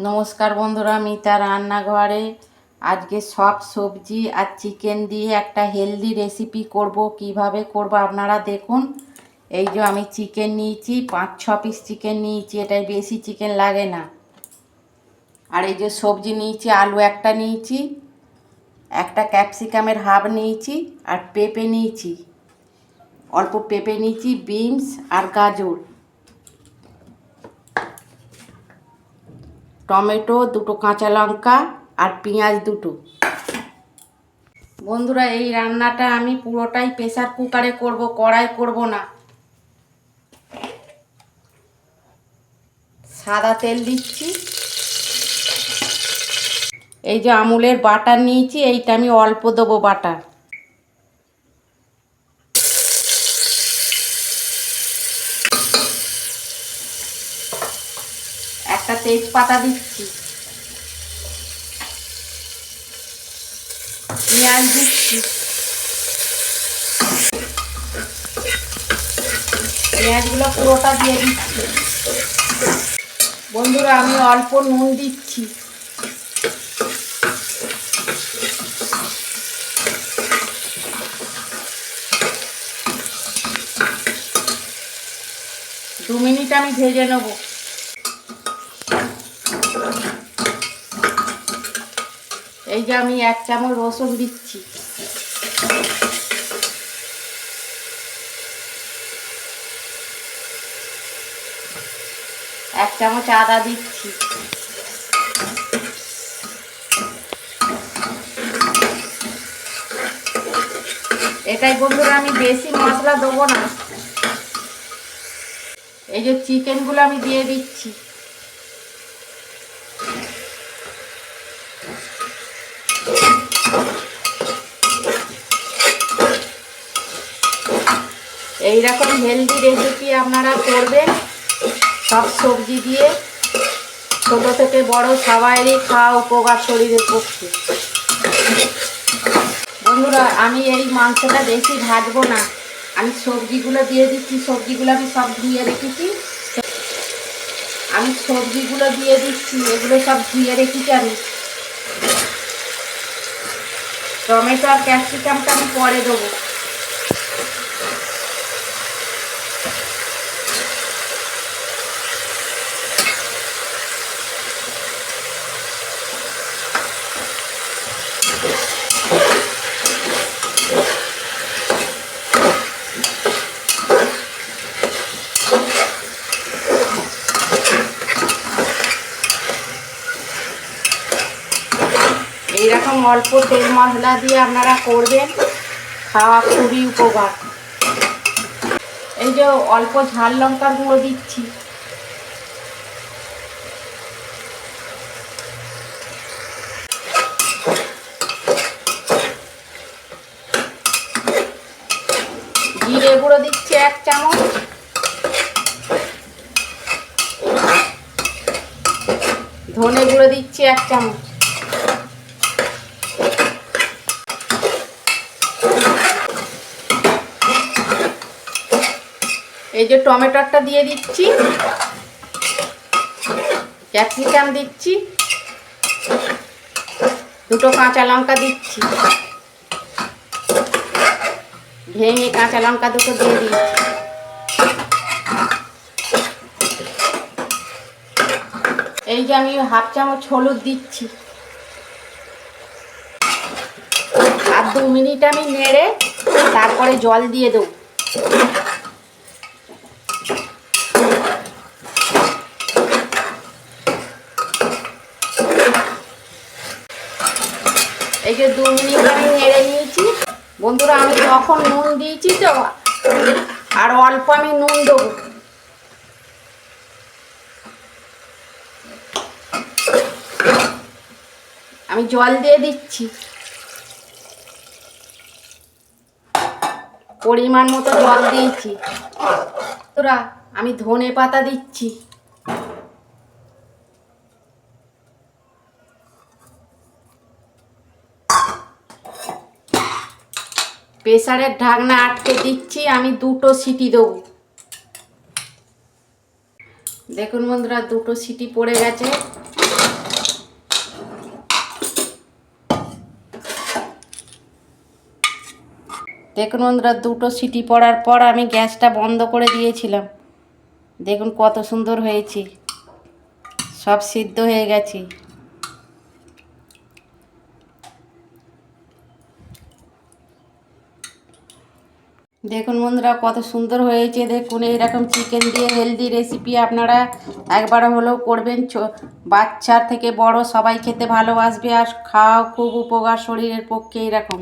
নমস্কার বন্ধুরা, মিতা রান্নাঘরে আজকে সব সবজি আর চিকেন দিয়ে একটা হেলদি রেসিপি করব। কিভাবে করব আপনারা দেখুন। এই যে আমি চিকেন নিয়েছি, 5-6 পিস চিকেন নিয়েছি, এটাই বেশি চিকেন লাগে না। আর এই যে সবজি নিয়েছি, আলু একটা নিয়েছি, একটা ক্যাপসিকামের হাফ নিয়েছি, আর পেঁপে নিয়েছি, অল্প পেঁপে নিয়েছি, বিনস আর গাজর, টমেটো, দুটো কাঁচা লঙ্কা আর পেঁয়াজ দুটো। বন্ধুরা, এই রান্নাটা আমি পুরোটাই প্রেসার কুকারে করব, কড়াই করব না। সাদা তেল দিচ্ছি। এই যে আমুলের বাটার নিয়েছি, এইটা আমি অল্প দেবো বাটার। একটা তেজপাতা দিচ্ছি, পেঁয়াজ দিচ্ছি, পেঁয়াজগুলো পুরোটা দিয়ে দিচ্ছি। বন্ধুরা, আমি অল্প নুন দিচ্ছি। দু মিনিট আমি ভেজে নেব। এই যে আমি 1 চামচ রসুন দিচ্ছি, এক চামচ আদা দিচ্ছি, এটাই বন্ধুরা, আমি বেশি মশলা দেবো না। এই যে চিকেনগুলো আমি দিয়ে দিচ্ছি। এইরকম হেলদি রেসিপি আপনারা করবেন, সব সবজি দিয়ে। ছোট থেকে বড় সবাইরই খাওয়া উপকার শরীরের পক্ষে। বন্ধুরা, আমি এই মাংসটা বেশি ভাজবো না, আমি সবজিগুলো দিয়ে দিচ্ছি। সবজিগুলো আমি সব ধুয়ে রেখেছি। এগুলো সব ধুয়ে রেখেছি আমি। টমেটো আর ক্যাপসিকামটা আমি পরে দেবো। এইরকম অল্প তেল মশলা দিয়ে আপনারা করবেন, খাওয়া খুবই উপকার। এই যে অল্প ঝাল লঙ্কার গুঁড়ো দিচ্ছি, জিরে গুঁড়ো দিচ্ছি 1 চামচ, ধনে গুঁড়ো দিচ্ছি 1 চামচ, এই যে টমেটোটা দিয়ে দিচ্ছি, ক্যাপসিকাম দিচ্ছি, দুটো কাঁচা লঙ্কা দিচ্ছি, ভেঙে কাঁচা লঙ্কা দুটো দিয়ে দিচ্ছি। এই যে আমি 1/2 চামচ হলুদ দিচ্ছি। আর 2 মিনিট আমি নেড়ে তারপরে জল দিয়ে দেবো। এই যে 2 মিনিট আমি নেড়ে নিয়েছি। বন্ধুরা, আমি তখন নুন দিয়েছি, তো আর অল্প আমি নুন দেবো। আমি জল দিয়ে দিচ্ছি, পরিমাণ মতো জল দিয়েছি। বন্ধুরা, আমি ধনে পাতা দিচ্ছি। প্রেসারের ঢাকনা আটকে দিচ্ছি, আমি 2টো সিটি দেবো। দেখুন বন্ধুরা, 2টো সিটি পড়ে গেছে। দেখুন বন্ধুরা, দুটো সিটি পড়ার পর আমি গ্যাসটা বন্ধ করে দিয়েছিলাম। দেখুন কত সুন্দর হয়েছে, সব সিদ্ধ হয়ে গেছে। দেখুন বন্ধুরা কত সুন্দর হয়েছে। দেখুন এইরকম চিকেন দিয়ে হেলদি রেসিপি আপনারা একবার হলেও করবেন। বাচ্চার থেকে বড় সবাই খেতে ভালোবাসবে, আর খাওয়াও খুব উপকার শরীরের পক্ষে এরকম।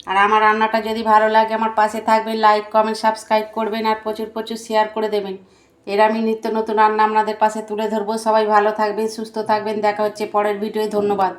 আর আমার রান্নাটা যদি ভালো লাগে আমার পাশে থাকবেন, লাইক কমেন্ট সাবস্ক্রাইব করবেন, আর প্রচুর প্রচুর শেয়ার করে দেবেন। এর আমি নিত্য নতুন রান্না আপনাদের পাশে তুলে ধরবো। সবাই ভালো থাকবেন, সুস্থ থাকবেন। দেখা হচ্ছে পরের ভিডিওয়। ধন্যবাদ।